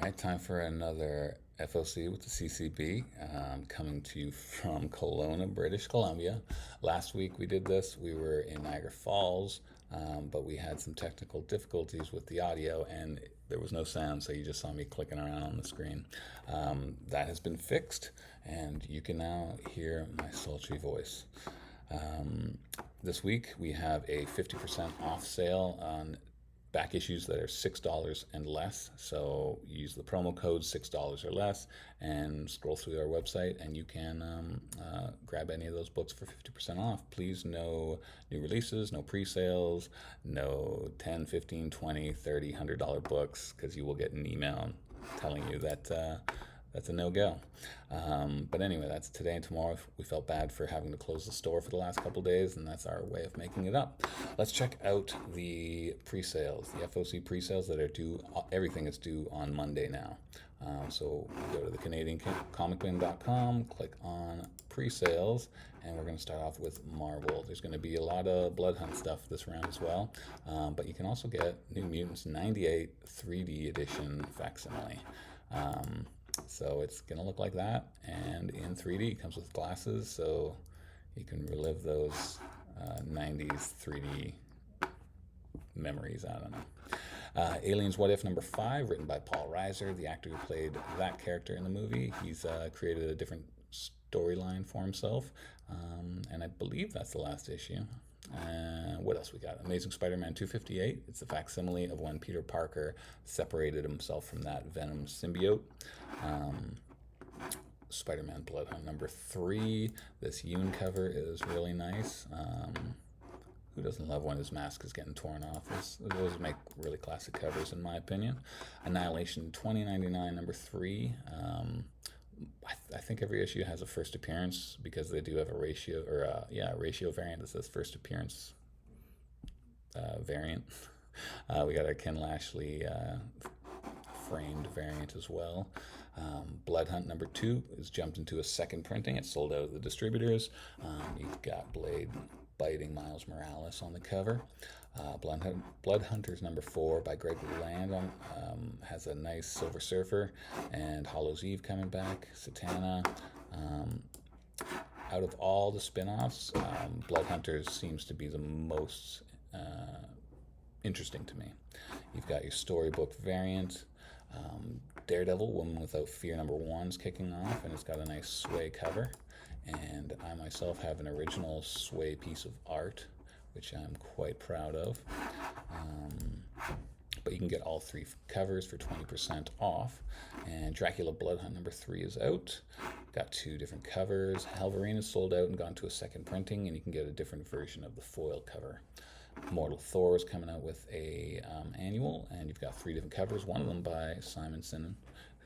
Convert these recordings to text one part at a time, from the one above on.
right, time for another FOC with the CCB, coming to you from Kelowna, British Columbia. Last week we did this. We were in Niagara Falls, but we had some technical difficulties with the audio and there was no sound, so you just saw me clicking around on the screen. That has been fixed, and you can now hear my sultry voice. Um, this week we have a 50% off sale on back issues that are $6 and less. So use the promo code $6 or less and scroll through our website, and you can grab any of those books for 50% off. Please, no new releases, no pre-sales, no 10, 15, 20, 30, $100 books, because you will get an email telling you that that's a no-go. But anyway, that's today and tomorrow. We felt bad for having to close the store for the last couple days, and that's our way of making it up. Let's check out the pre-sales, the FOC pre-sales that are due. Everything is due on Monday now. So go to the CanadianComicBin.com, click on pre-sales, and we're going to start off with Marvel. There's going to be a lot of Blood Hunt stuff this round as well, but you can also get New Mutants 98 3D edition facsimile. So it's going to look like that, and in 3D. It comes with glasses, so you can relive those 90s 3D memories. I don't know. Aliens What If number 5, written by Paul Reiser, the actor who played that character in the movie. He's created a different storyline for himself, and I believe that's the last issue. What else we got? Amazing Spider-Man 258. It's a facsimile of when Peter Parker separated himself from that Venom symbiote. Spider-Man Blood Hunt number 3. This Yoon cover is really nice. Who doesn't love when his mask is getting torn off? Those make really classic covers, in my opinion. Annihilation 2099 number 3. I think every issue has a first appearance, because they do have a ratio, or a ratio variant that says first appearance variant. We got a Ken Lashley framed variant as well. Blood Hunt number 2 is jumped into a second printing. It's sold out of the distributors. You've got Blade biting Miles Morales on the cover. Blood Hunters number 4 by Greg Land has a nice Silver Surfer and Hollow's Eve coming back, Satana. Out of all the spin-offs, Blood Hunters seems to be the most interesting to me. You've got your storybook variant. Daredevil Woman Without Fear number 1 is kicking off, and it's got a nice sway cover. And I myself have an original sway piece of art, which I'm quite proud of. But you can get all 3 covers for 20% off. And Dracula Blood Hunt number 3 is out. Got 2 different covers. Halvarine is sold out and gone to a second printing, and you can get a different version of the foil cover. Mortal Thor is coming out with a annual, and you've got 3 different covers. One of them by Simonson,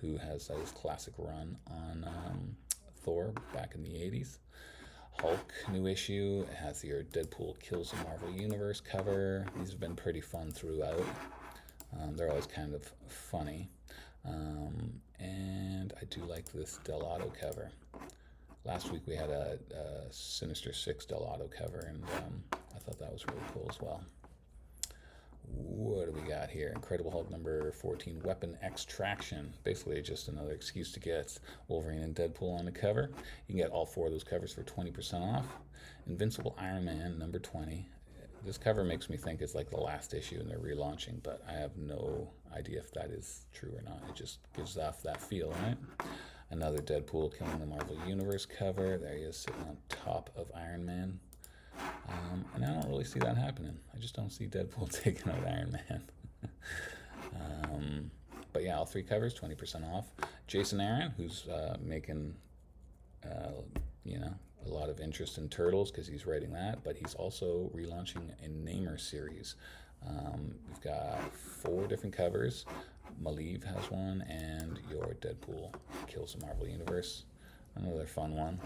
who has his classic run on Thor back in the 80s. Hulk new issue. It has your Deadpool Kills the Marvel Universe cover. These have been pretty fun throughout. They're always kind of funny. And I do like this Delato cover. Last week we had a Sinister Six Delato cover, and I thought that was really cool as well. What do we got here? Incredible Hulk number 14, Weapon Extraction. Basically just another excuse to get Wolverine and Deadpool on the cover. You can get all 4 of those covers for 20% off. Invincible Iron Man number 20. This cover makes me think it's like the last issue and they're relaunching, but I have no idea if that is true or not. It just gives off that feel, right? Another Deadpool Killing the Marvel Universe cover. There he is sitting on top of Iron Man. And I don't really see that happening. I just don't see Deadpool taking out Iron Man. But yeah, all 3 covers, 20% off. Jason Aaron, who's making, a lot of interest in Turtles because he's writing that, but he's also relaunching a Namor series. We've got 4 different covers. Malieve has one, and your Deadpool Kills the Marvel Universe. Another fun one.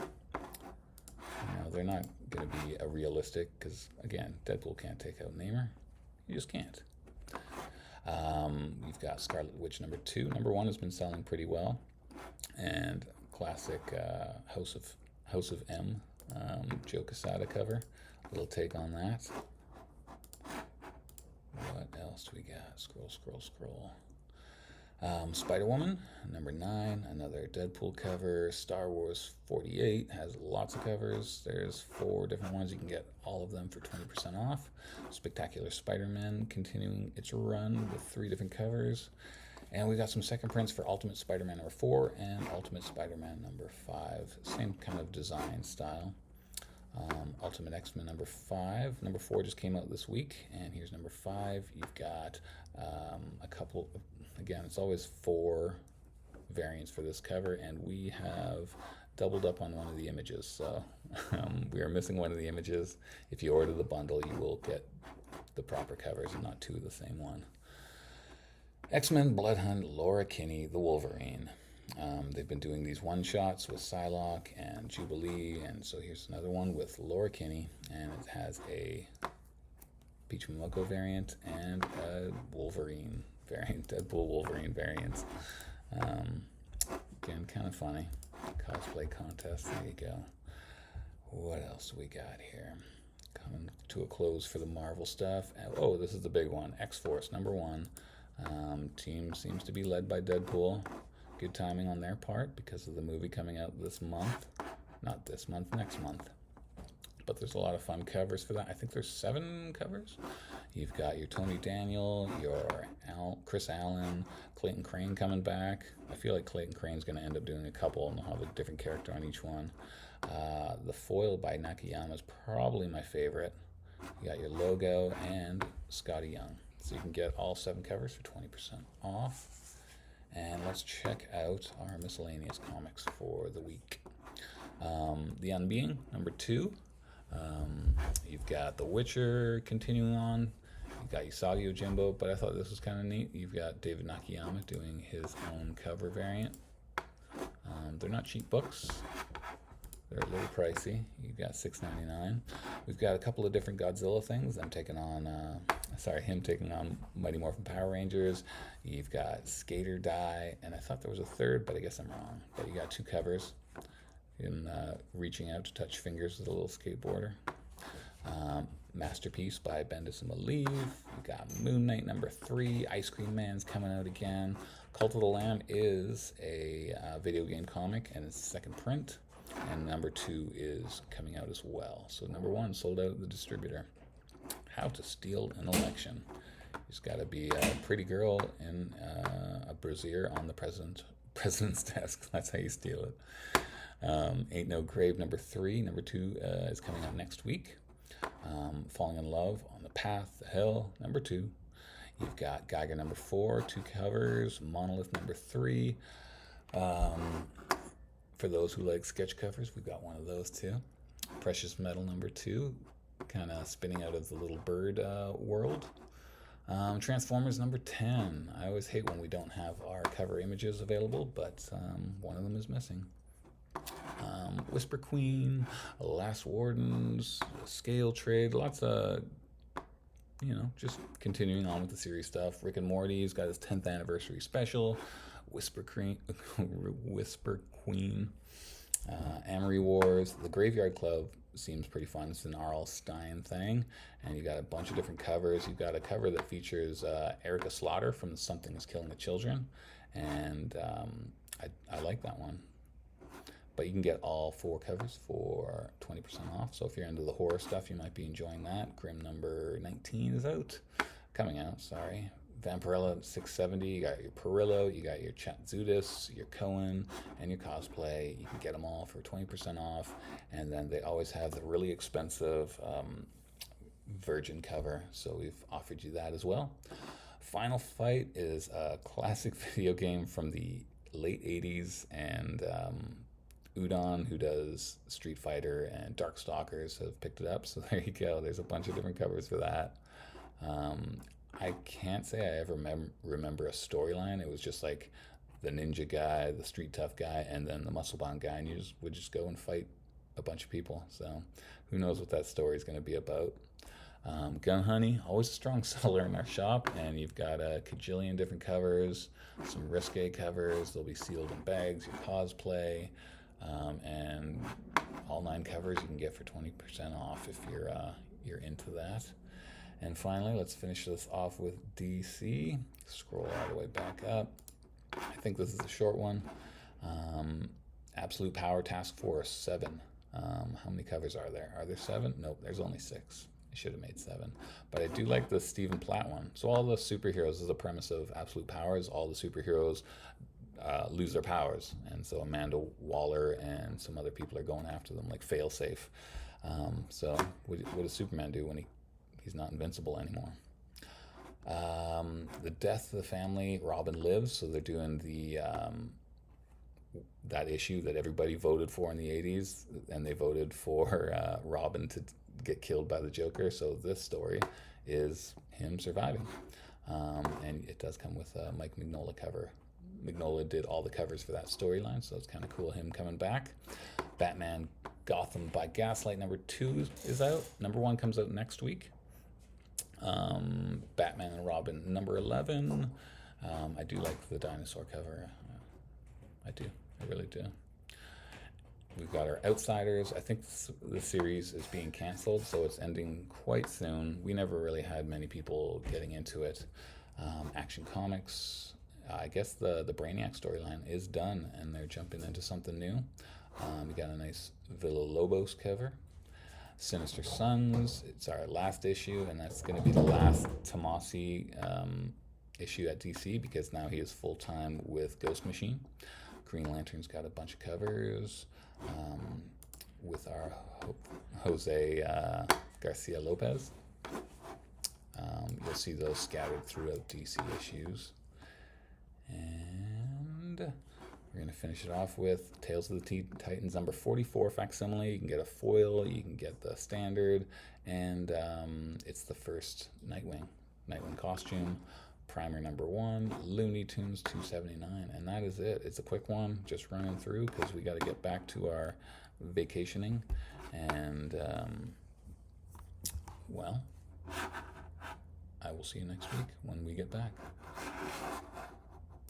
They're not going to be a realistic, because, again, Deadpool can't take out Namor. You just can't. You've got Scarlet Witch number 2. Number 1 has been selling pretty well. And classic House of M, Joe Quesada cover. A little take on that. What else do we got? Scroll. Spider-Woman, number 9, another Deadpool cover. Star Wars 48 has lots of covers. There's 4 different ones. You can get all of them for 20% off. Spectacular Spider-Man continuing its run with 3 different covers. And we got some second prints for Ultimate Spider-Man number 4 and Ultimate Spider-Man number 5. Same kind of design style. Ultimate X-Men number 5. Number 4 just came out this week, and here's number 5. You've got a couple, again, it's always 4 variants for this cover, and we have doubled up on one of the images, so we are missing one of the images. If you order the bundle, you will get the proper covers and not 2 of the same one. X-Men Bloodhunt, Laura Kinney, the Wolverine. They've been doing these one-shots with Psylocke and Jubilee, and so here's another one with Laura Kinney, and it has a Peach Momoko variant and a Wolverine variant, Deadpool Wolverine variants. Again, kind of funny. Cosplay contest, there you go. What else we got here? Coming to a close for the Marvel stuff. Oh, this is the big one. X-Force, number 1. Team seems to be led by Deadpool. Good timing on their part because of the movie coming out this month. Not this month, next month. But there's a lot of fun covers for that. I think there's 7 covers. You've got your Tony Daniel, your Chris Allen, Clayton Crane coming back. I feel like Clayton Crane's going to end up doing a couple and they'll have a different character on each one. The foil by Nakayama is probably my favorite. You got your logo and Scotty Young. So you can get all 7 covers for 20% off. And let's check out our miscellaneous comics for the week. The Unbeing, number 2. You've got The Witcher continuing on. You've got Usagi Yojimbo, but I thought this was kind of neat. You've got David Nakayama doing his own cover variant. They're not cheap books. They're a little pricey. You've got $6.99. We've got a couple of different Godzilla things. Him taking on Mighty Morphin Power Rangers. You've got Skater Die, and I thought there was a third, but I guess I'm wrong. But you got 2 covers. In Reaching Out to Touch Fingers with a little skateboarder. Masterpiece by Bendis and Malieve. You got Moon Knight number 3. Ice Cream Man's coming out again. Cult of the Lamb is a video game comic, and it's second print. And number 2 is coming out as well. So number 1 sold out at the distributor. How to Steal an Election. You just got to be a pretty girl in a brassiere on the president's desk. That's how you steal it. Ain't No Grave number 3. Number 2 is coming out next week. Falling in Love on the Path, the Hill, number 2. You've got Geiger number 4, 2 covers. Monolith number 3. For those who like sketch covers, we've got one of those too. Precious Metal number 2, kind of spinning out of the little bird world. Transformers number 10. I always hate when we don't have our cover images available, but one of them is missing. Whisper Queen, Last Wardens, Scale Trade, lots of, just continuing on with the series stuff. Rick and Morty's got his 10th anniversary special. Whisper Queen, Amory Wars. The Graveyard Club seems pretty fun. It's an R.L. Stine thing, and you got a bunch of different covers. You've got a cover that features Erica Slaughter from Something is Killing the Children, and I like that one. But you can get all 4 covers for 20% off. So if you're into the horror stuff, you might be enjoying that. Grimm number 19 is coming out, sorry. Vampirella 670, you got your Perillo, you got your Chatzudis, your Cohen, and your Cosplay. You can get them all for 20% off. And then they always have the really expensive Virgin cover, so we've offered you that as well. Final Fight is a classic video game from the late 80s, and Udon, who does Street Fighter and Darkstalkers, have picked it up, so there you go. There's a bunch of different covers for that. I can't say I ever remember a storyline. It was just like the ninja guy, the street tough guy, and then the muscle bound guy, and you would just go and fight a bunch of people. So who knows what that story is going to be about. Gun Honey, always a strong seller in our shop, and you've got a cajillion different covers, some risque covers. They'll be sealed in bags, your cosplay, and all 9 covers you can get for 20% off if you're into that. And finally, let's finish this off with DC. Scroll all the way back up. think this is a short one. Absolute Power Task Force 7. How many covers are there? Are there 7? Nope, there's only 6. I should have made 7. But I do like the Stephen Platt one. So all the superheroes is the premise of Absolute Power is all the superheroes lose their powers. And so Amanda Waller and some other people are going after them, like Failsafe. So what does Superman do when he's not invincible anymore? The Death of the Family, Robin Lives. So they're doing that issue that everybody voted for in the 80s, and they voted for Robin to get killed by the Joker. So this story is him surviving. And it does come with a Mike Mignola cover. Mignola did all the covers for that storyline, so it's kind of cool him coming back. Batman Gotham by Gaslight number 2 is out. Number 1 comes out next week. Batman and Robin number 11. I do like the dinosaur cover. I do. I really do. We've got our Outsiders. I think the series is being canceled, so it's ending quite soon. We never really had many people getting into it. Action Comics. I guess the Brainiac storyline is done, and they're jumping into something new. We got a nice Villa Lobos cover. Sinister Sons. It's our last issue, and that's going to be the last Tomasi issue at DC because now he is full-time with Ghost Machine. Green Lantern's got a bunch of covers with our Jose Garcia Lopez. You'll see those scattered throughout DC issues. And we're going to finish it off with Tales of the Titans number 44 facsimile. You can get a foil, you can get the standard, and it's the first Nightwing costume. Primer number 1, Looney Tunes 279, and that is it. It's a quick one, just running through because we got to get back to our vacationing, and well, I will see you next week when we get back.